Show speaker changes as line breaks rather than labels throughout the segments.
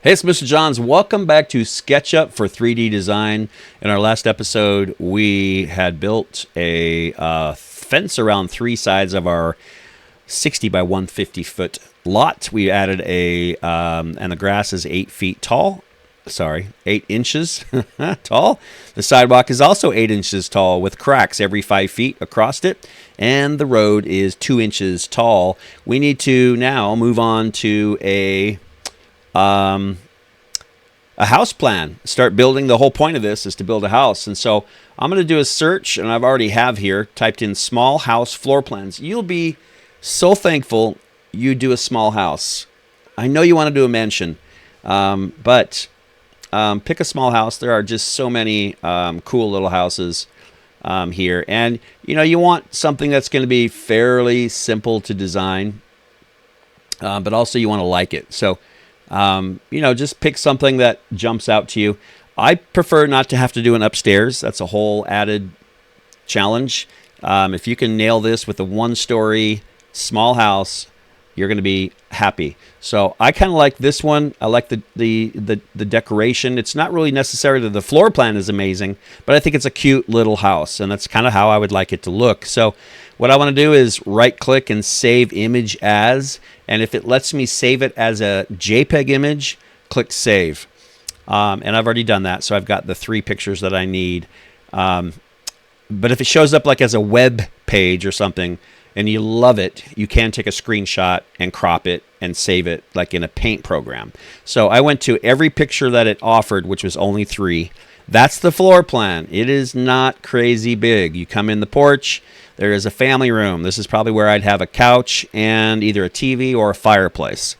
Hey, it's Mr. Johns. Welcome back to Sketchup for 3D Design. In our last episode, we had built a fence around three sides of our 60 by 150 foot lot. We added and the grass is 8 feet tall. Sorry, 8 inches tall. The sidewalk is also 8 inches tall with cracks every 5 feet across it. And the road is 2 inches tall. We need to now move on to a house plan. Start building. The whole point of this is to build a house. And so I'm going to do a search, and I've already have here typed in small house floor plans. You'll be so thankful you do a small house. I know you want to do a mansion, but pick a small house. There are just so many cool little houses here. And, you want something that's going to be fairly simple to design, but also you want to like it. So just pick something that jumps out to you. I prefer not to have to do an upstairs. That's a whole added challenge. If you can nail this with a 1-story small house, you're going to be happy. So I kind of like this one. I like the decoration. It's not really necessary that the floor plan is amazing, but I think it's a cute little house, and that's kind of how I would like it to look. So what I want to do is right-click and save image as, and if it lets me save it as a JPEG image, click Save. And I've already done that, so I've got the 3 pictures that I need. But if it shows up like as a web page or something, and you love it, you can take a screenshot and crop it and save it like in a paint program. So I went to every picture that it offered, which was only 3. That's the floor plan. It is not crazy big. You come in the porch. There is a family room. This is probably where I'd have a couch and either a TV or a fireplace.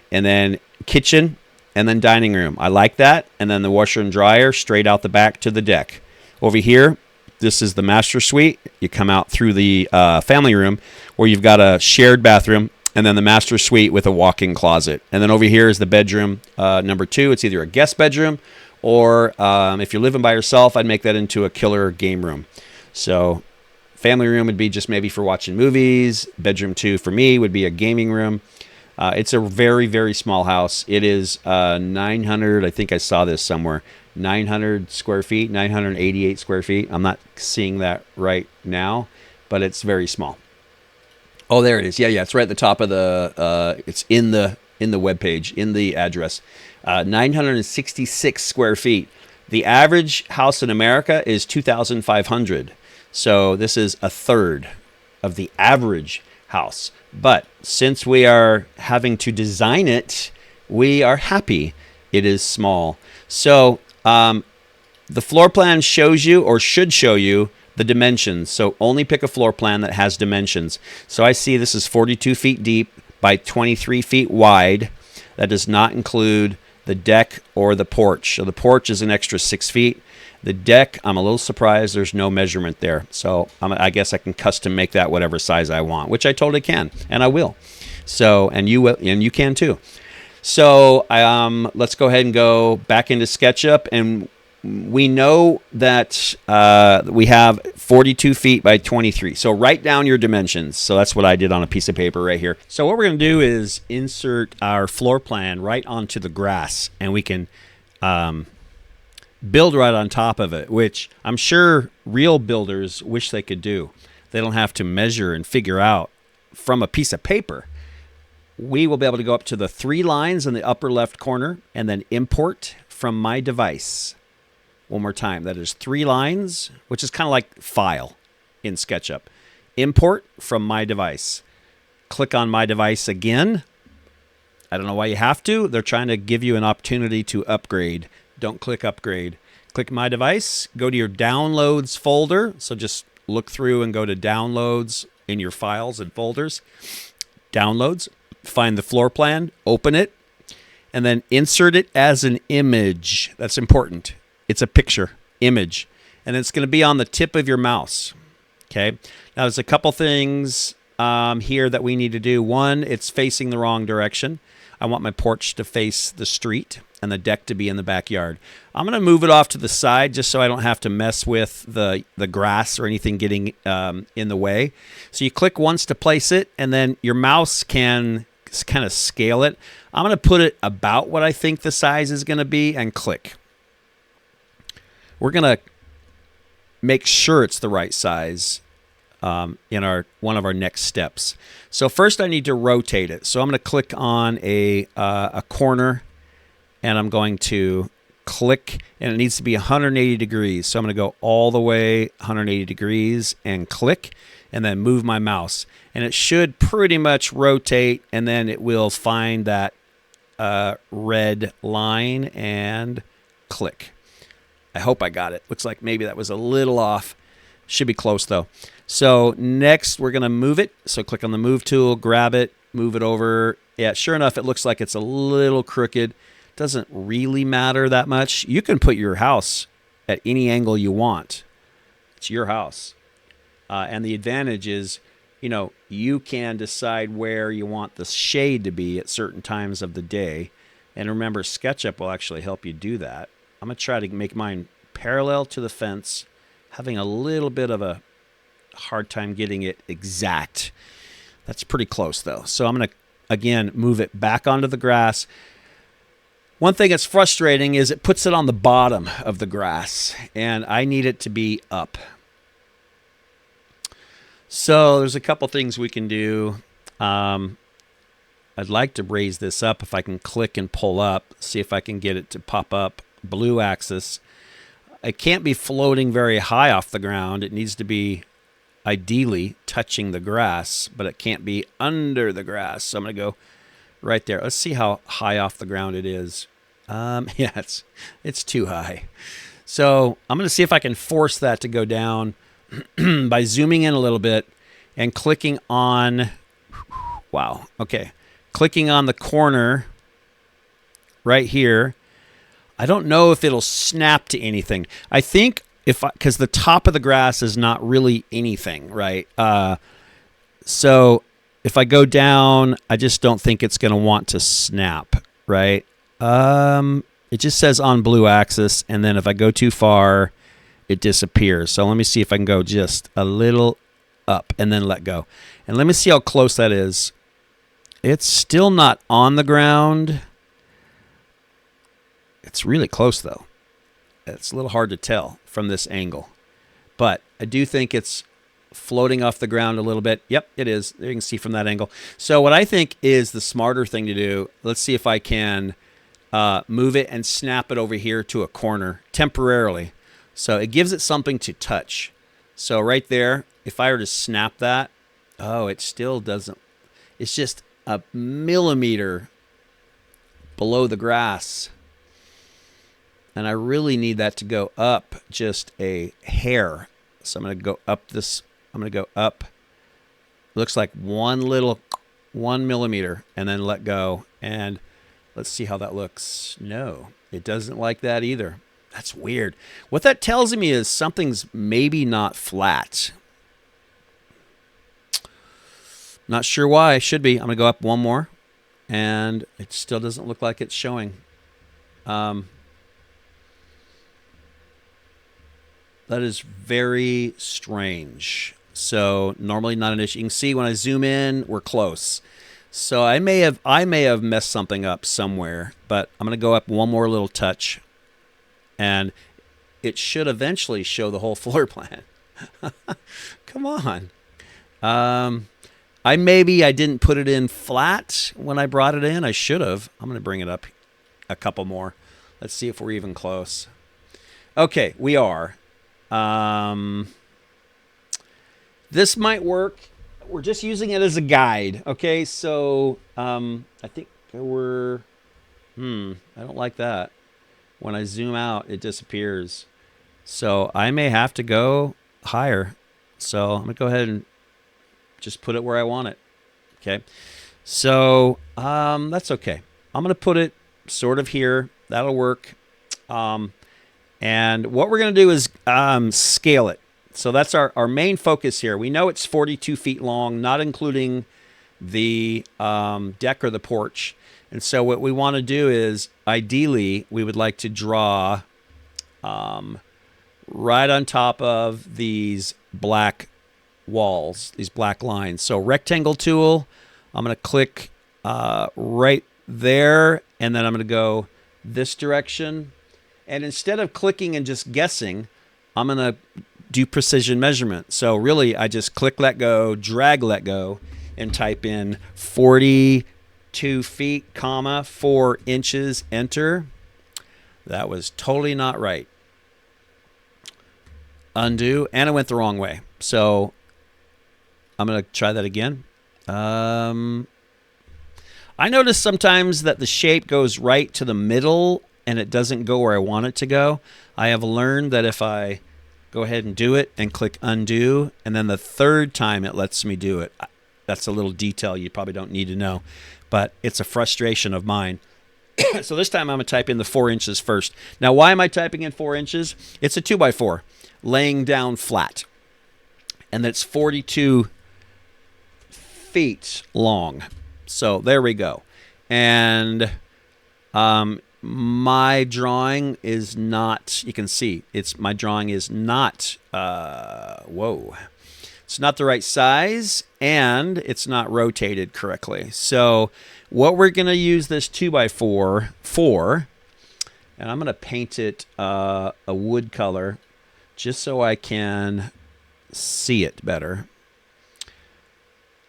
And then kitchen and then dining room. I like that. And then the washer and dryer straight out the back to the deck. Over here, this is the master suite. You come out through the family room where you've got a shared bathroom and then the master suite with a walk-in closet. And then over here is the bedroom number 2. It's either a guest bedroom or if you're living by yourself, I'd make that into a killer game room. So family room would be just maybe for watching movies. Bedroom 2 for me would be a gaming room. It's a very, very small house. It is 900, I think I saw this somewhere, 900 square feet, 988 square feet. I'm not seeing that right now, but it's very small. Oh, there it is. Yeah, it's right at the top of the, it's in the web page, in the address. 966 square feet. The average house in America is 2,500. So this is a third of the average house. But since we are having to design it, we are happy it is small. So the floor plan shows you, or should show you, the dimensions. So only pick a floor plan that has dimensions. So I see this is 42 feet deep by 23 feet wide. That does not include the deck or the porch. So the porch is an extra 6 feet. The deck, I'm a little surprised there's no measurement there. So I guess I can custom make that whatever size I want, which I totally can, and I will. So, and you will, and you can too. So let's go ahead and go back into SketchUp, and we know that we have 42 feet by 23. So write down your dimensions. So that's what I did on a piece of paper right here. So what we're going to do is insert our floor plan right onto the grass, and we can build right on top of it, which I'm sure real builders wish they could do. They don't have to measure and figure out from a piece of paper. We will be able to go up to the 3 lines in the upper left corner and then import from my device. One more time. That is 3 lines, which is kind of like file in SketchUp. Import from my device. Click on my device again. I don't know why you have to. They're trying to give you an opportunity to upgrade. Don't click upgrade. Click my device. Go to your downloads folder. So just look through and go to downloads in your files and folders. Downloads. Find the floor plan. Open it. And then insert it as an image. That's important. It's a picture. Image. And it's going to be on the tip of your mouse. Okay. Now there's a couple things here that we need to do. One, it's facing the wrong direction. I want my porch to face the street and the deck to be in the backyard. I'm going to move it off to the side just so I don't have to mess with the grass or anything getting in the way. So you click once to place it, and then your mouse can kind of scale it. I'm going to put it about what I think the size is going to be and click. We're going to make sure it's the right size in one of our next steps. So first I need to rotate it. So I'm going to click on a corner, and I'm going to click, and it needs to be 180 degrees. So I'm going to go all the way 180 degrees and click, and then move my mouse. And it should pretty much rotate, and then it will find that red line and click. I hope I got it. Looks like maybe that was a little off. Should be close though. So next we're going to move it. So click on the move tool, grab it, move it over. Yeah, sure enough, it looks like it's a little crooked. Doesn't really matter that much. You can put your house at any angle you want. It's your house. And the advantage is, you can decide where you want the shade to be at certain times of the day. And remember, Sketchup will actually help you do that. I'm going to try to make mine parallel to the fence, having a little bit of a hard time getting it exact. That's pretty close though. So I'm going to, again, move it back onto the grass. One thing that's frustrating is it puts it on the bottom of the grass, and I need it to be up. So there's a couple things we can do. I'd like to raise this up if I can click and pull up, see if I can get it to pop up blue axis. It can't be floating very high off the ground. It needs to be ideally touching the grass, but it can't be under the grass. So I'm going to go right there. Let's see how high off the ground it is. Yeah, it's too high. So I'm going to see if I can force that to go down by zooming in a little bit and clicking on, wow, okay, clicking on the corner right here. I don't know if it'll snap to anything. I think because the top of the grass is not really anything, right? So if I go down, I just don't think it's going to want to snap, right? It just says on blue axis, and then if I go too far, it disappears. So let me see if I can go just a little up and then let go. And let me see how close that is. It's still not on the ground. It's really close though. It's a little hard to tell from this angle, but I do think it's floating off the ground a little bit. Yep, it is. There you can see from that angle. So what I think is the smarter thing to do, let's see if I can move it and snap it over here to a corner temporarily. So it gives it something to touch. So right there, if I were to snap that, oh, it still doesn't. It's just a millimeter below the grass. And I really need that to go up just a hair. So I'm going to go up this. I'm going to go up. Looks like 1 millimeter, and then let go. And let's see how that looks. No, it doesn't like that either. That's weird. What that tells me is something's maybe not flat. Not sure why. It should be. I'm going to go up one more, and it still doesn't look like it's showing. That is very strange. So normally not an issue. You can see when I zoom in, we're close. So I may have messed something up somewhere, but I'm going to go up one more little touch, and it should eventually show the whole floor plan. Come on. I didn't put it in flat when I brought it in. I should have. I'm going to bring it up a couple more. Let's see if we're even close. Okay, we are. This might work. We're just using it as a guide. Okay, so I think we're I don't like that. When I zoom out, it disappears. So I may have to go higher. So I'm gonna go ahead and just put it where I want it. Okay, so that's okay. I'm gonna put it sort of here. That'll work. And what we're going to do is scale it. So that's our main focus here. We know it's 42 feet long, not including the deck or the porch. And so what we want to do is, ideally, we would like to draw right on top of these black walls, these black lines. So rectangle tool, I'm going to click right there, and then I'm going to go this direction. And instead of clicking and just guessing, I'm going to do precision measurement. So really, I just click, let go, drag, let go, and type in 42 feet, comma, 4 inches, enter. That was totally not right. Undo, and it went the wrong way. So I'm going to try that again. I notice sometimes that the shape goes right to the middle and it doesn't go where I want it to go. I have learned that if I go ahead and do it and click undo, and then the third time it lets me do it. That's a little detail you probably don't need to know, but it's a frustration of mine. So this time I'm going to type in the 4 inches first. Now, why am I typing in 4 inches? It's a 2x4 laying down flat, and that's 42 feet long. So there we go. And my drawing is not, you can see, my drawing is not, it's not the right size, and it's not rotated correctly. So what we're going to use this 2x4 for, and I'm going to paint it a wood color just so I can see it better.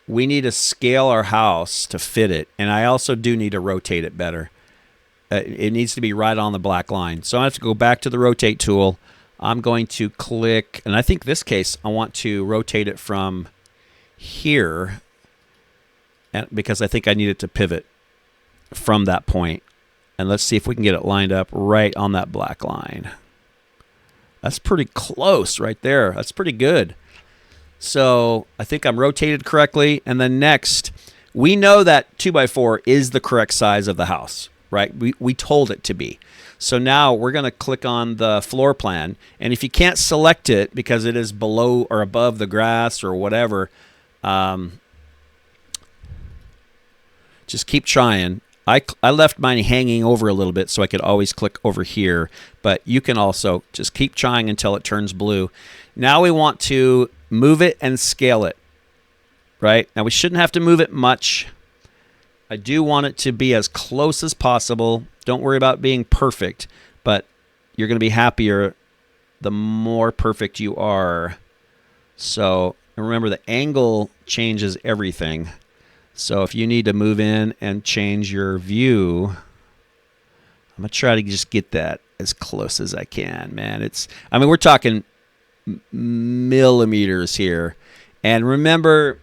We need to scale our house to fit it, and I also do need to rotate it better. It needs to be right on the black line. So I have to go back to the rotate tool. I'm going to click, and I think this case I want to rotate it from here, because I think I need it to pivot from that point. And let's see if we can get it lined up right on that black line. That's pretty close right there. That's pretty good. So I think I'm rotated correctly. And then next, we know that 2x4 is the correct size of the house, right? We told it to be. So now we're going to click on the floor plan. And if you can't select it because it is below or above the grass or whatever, just keep trying. I left mine hanging over a little bit so I could always click over here. But you can also just keep trying until it turns blue. Now we want to move it and scale it, right? Now we shouldn't have to move it much. I do want it to be as close as possible. Don't worry about being perfect, but you're going to be happier the more perfect you are. So remember, the angle changes everything. So if you need to move in and change your view, I'm going to try to just get that as close as I can, man. I mean, we're talking millimeters here. And remember,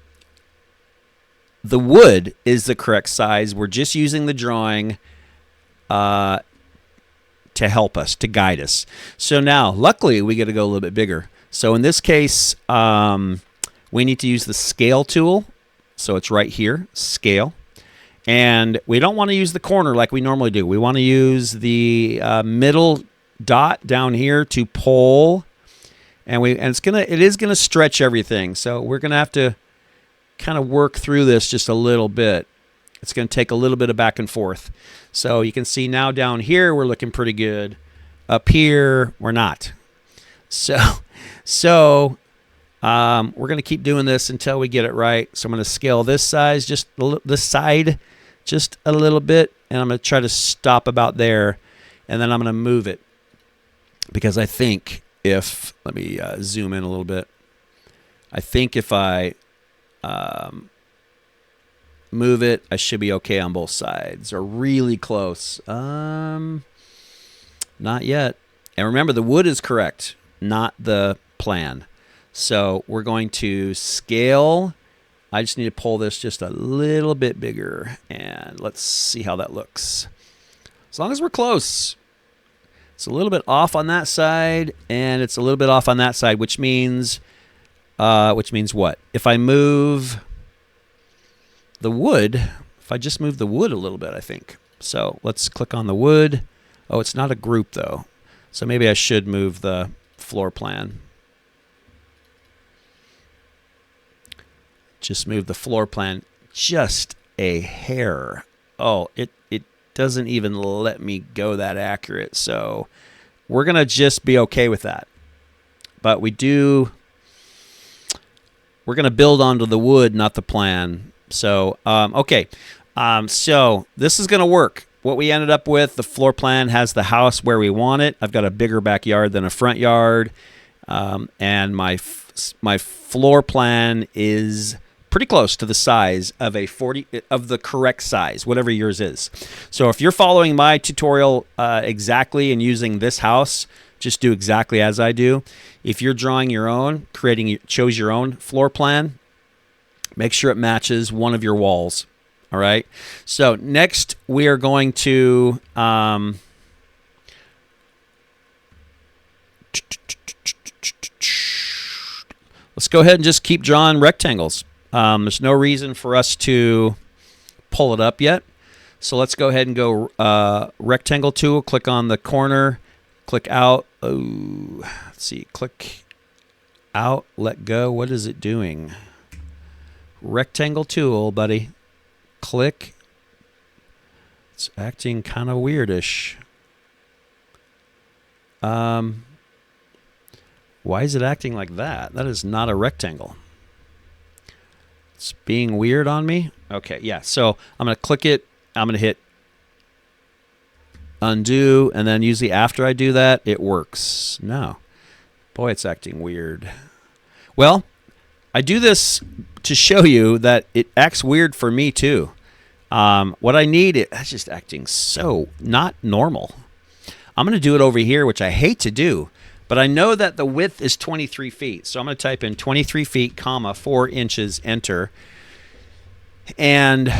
the wood is the correct size. We're just using the drawing to help us, to guide us. So now, luckily, we get to go a little bit bigger. So in this case, we need to use the scale tool. So it's right here, scale. And we don't want to use the corner like we normally do. We want to use the middle dot down here to pull. And it is gonna stretch everything. So we're gonna have to kind of work through this just a little bit. It's gonna take a little bit of back and forth. So you can see now down here we're looking pretty good. Up here we're not. So we're gonna keep doing this until we get it right. So I'm gonna scale this size this side just a little bit, and I'm gonna try to stop about there, and then I'm gonna move it because I think let me zoom in a little bit. I think if I move it, I should be okay on both sides, or really close. Not yet. And remember, the wood is correct, not the plan. So we're going to scale. I just need to pull this just a little bit bigger, and let's see how that looks. As long as we're close. It's a little bit off on that side, and it's a little bit off on that side, which means what? If I move the wood, if I just move the wood a little bit, I think. So let's click on the wood. Oh, it's not a group, though. So maybe I should move the floor plan. Just move the floor plan just a hair. Oh, it doesn't even let me go that accurate. So we're going to just be okay with that. But we're going to build onto the wood, not the plan. So, okay. So this is going to work. What we ended up with, the floor plan has the house where we want it. I've got a bigger backyard than a front yard, and my floor plan is pretty close to the size of a 40 of the correct size, whatever yours is. So if you're following my tutorial exactly and using this house, just do exactly as I do. If you're drawing your own, chose your own floor plan, make sure it matches one of your walls. All right. So next we are going to let's go ahead and just keep drawing rectangles. There's no reason for us to pull it up yet. So let's go ahead and go rectangle tool, click on the corner, click out. Oh, let's see, click out, let go. What is it doing? Rectangle tool, buddy. Click. It's acting kind of weirdish. Why is it acting like that? That is not a rectangle. It's being weird on me. Okay, yeah. So I'm going to click it. I'm going to hit undo, and then usually after I do that, it works. No. Boy, it's acting weird. Well, I do this to show you that it acts weird for me too. What I need, it's just acting so not normal. I'm going to do it over here, which I hate to do, but I know that the width is 23 feet. So I'm going to type in 23 feet, comma, 4 inches, enter. And,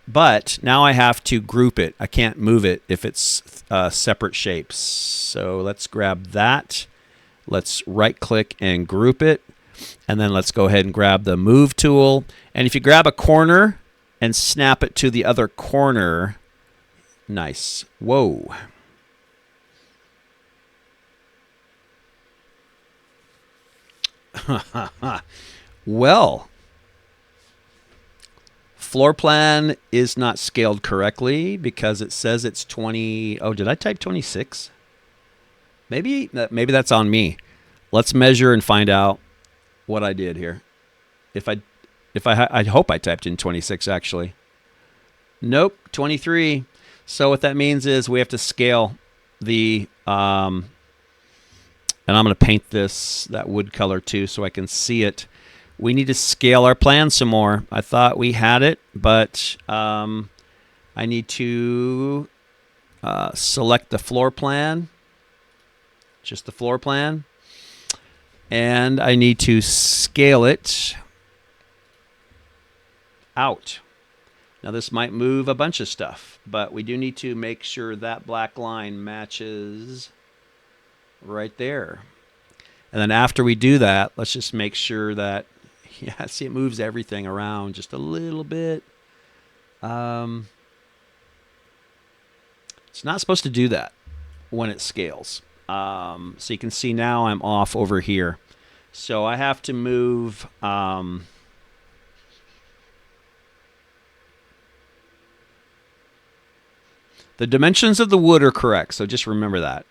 but now I have to group it. I can't move it if it's separate shapes. So let's grab that. Let's right click and group it. And then let's go ahead and grab the move tool. And if you grab a corner and snap it to the other corner, nice. Whoa. Well, floor plan is not scaled correctly because it says it's 20. Oh, did I type 26? Maybe that's on me. Let's measure and find out what I did here. I hope I typed in 26 actually. Nope, 23. So what that means is we have to scale the and I'm going to paint that wood color too so I can see it. We need to scale our plan some more. I thought we had it, but I need to select the floor plan, just the floor plan, and I need to scale it out. Now this might move a bunch of stuff, but we do need to make sure that black line matches right there. And then after we do that, let's just make sure that, yeah, see, it moves everything around just a little bit. It's not supposed to do that when it scales. So you can see now I'm off over here. So I have to move the dimensions of the wood are correct, so just remember that.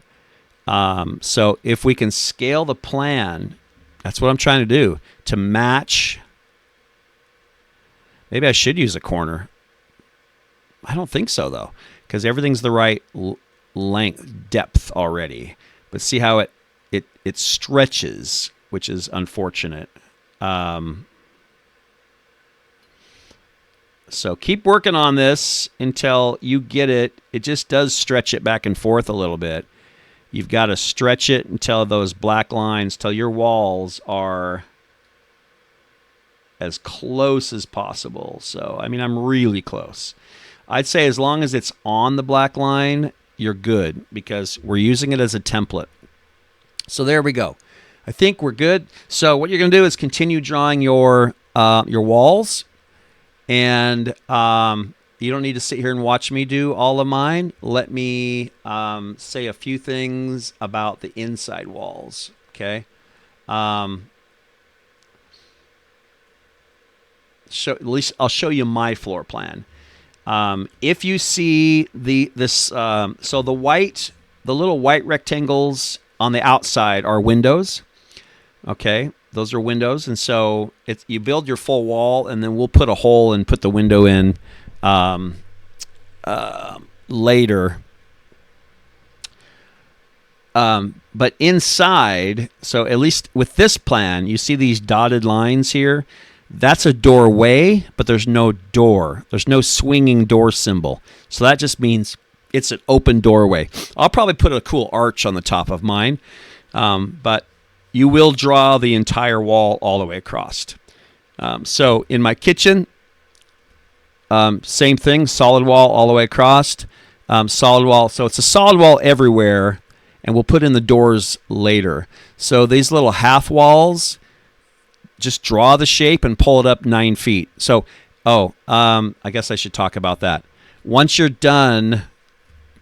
So if we can scale the plan, that's what I'm trying to do, to match. Maybe I should use a corner. I don't think so, though, because everything's the right length, depth already. But see how it stretches, which is unfortunate. So keep working on this until you get it. It just does stretch it back and forth a little bit. You've got to stretch it until those black lines, till your walls are as close as possible. So, I mean, I'm really close. I'd say as long as it's on the black line, you're good because we're using it as a template. So there we go. I think we're good. So what you're going to do is continue drawing your walls. And you don't need to sit here and watch me do all of mine. Let me say a few things about the inside walls, okay? At least I'll show you my floor plan. If you see so the little white rectangles on the outside are windows, okay? Those are windows, and so you build your full wall, and then we'll put a hole and put the window in later. But inside, so at least with this plan, you see these dotted lines here. That's a doorway, but there's no door. There's no swinging door symbol. So that just means it's an open doorway. I'll probably put a cool arch on the top of mine, but you will draw the entire wall all the way across. So in my kitchen, same thing, solid wall all the way across. Solid wall. So it's a solid wall everywhere, and we'll put in the doors later. So these little half walls, just draw the shape and pull it up 9 feet. So, I guess I should talk about that. Once you're done,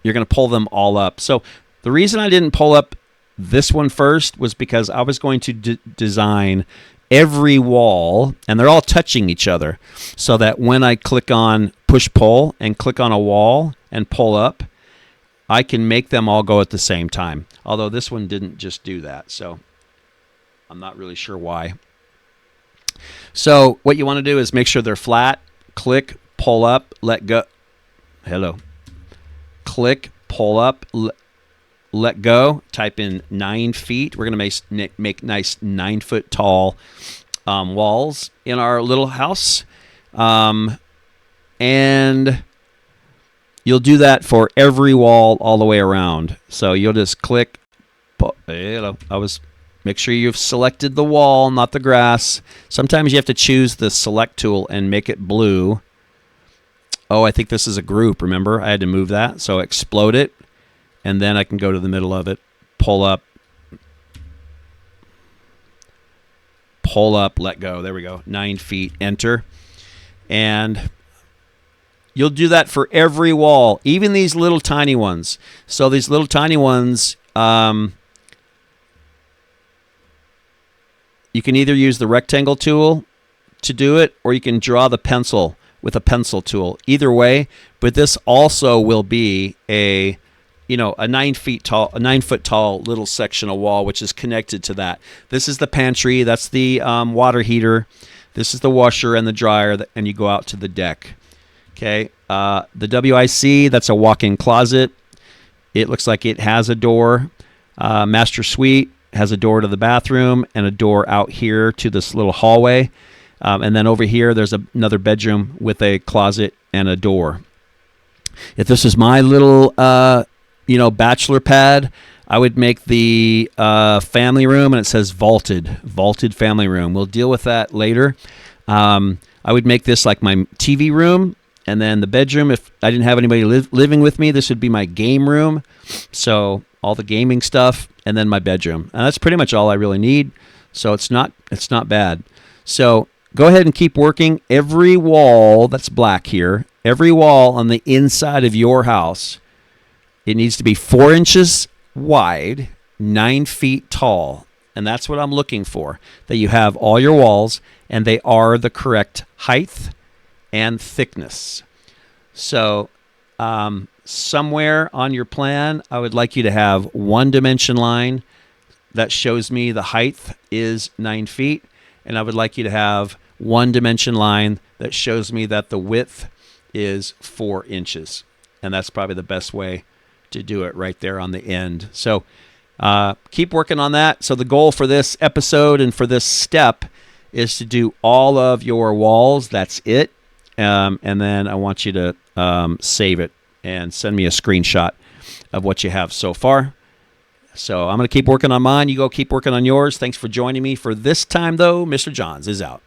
you're going to pull them all up. So the reason I didn't pull up this one first was because I was going to design every wall, and they're all touching each other, so that when I click on push-pull and click on a wall and pull up, I can make them all go at the same time. Although this one didn't just do that, so I'm not really sure why. So what you want to do is make sure they're flat. Click, pull up, let go. Hello. Click, pull up, let go. Type in 9 feet. We're going to make nice 9 foot tall walls in our little house. And you'll do that for every wall all the way around. So you'll just click. Make sure you've selected the wall, not the grass. Sometimes you have to choose the select tool and make it blue. Oh, I think this is a group, remember? I had to move that. So explode it, and then I can go to the middle of it, pull up, let go. There we go. 9 feet, enter. And you'll do that for every wall, even these little tiny ones. So these little tiny ones, you can either use the rectangle tool to do it, or you can draw the pencil with a pencil tool. Either way, but this also will be a 9 foot tall little section of wall, which is connected to that. This is the pantry. That's the water heater. This is the washer and the dryer, and you go out to the deck. Okay. The WIC, that's a walk-in closet. It looks like it has a door. Master suite has a door to the bathroom and a door out here to this little hallway. And then over here, there's another bedroom with a closet and a door. If this is my little, bachelor pad, I would make the family room, and it says vaulted family room. We'll deal with that later. I would make this like my TV room, and then the bedroom. If I didn't have anybody living with me, this would be my game room. So all the gaming stuff, and then my bedroom. And that's pretty much all I really need. So it's not bad. So go ahead and keep working. Every wall that's black here, every wall on the inside of your house, it needs to be 4 inches wide, 9 feet tall. And that's what I'm looking for, that you have all your walls and they are the correct height and thickness. So somewhere on your plan, I would like you to have one dimension line that shows me the height is 9 feet. And I would like you to have one dimension line that shows me that the width is 4 inches. And that's probably the best way to do it right there on the end. So keep working on that. So the goal for this episode and for this step is to do all of your walls. That's it. And then I want you to save it and send me a screenshot of what you have so far. So I'm going to keep working on mine. You go keep working on yours. Thanks for joining me for this time, though. Mr. Johns is out.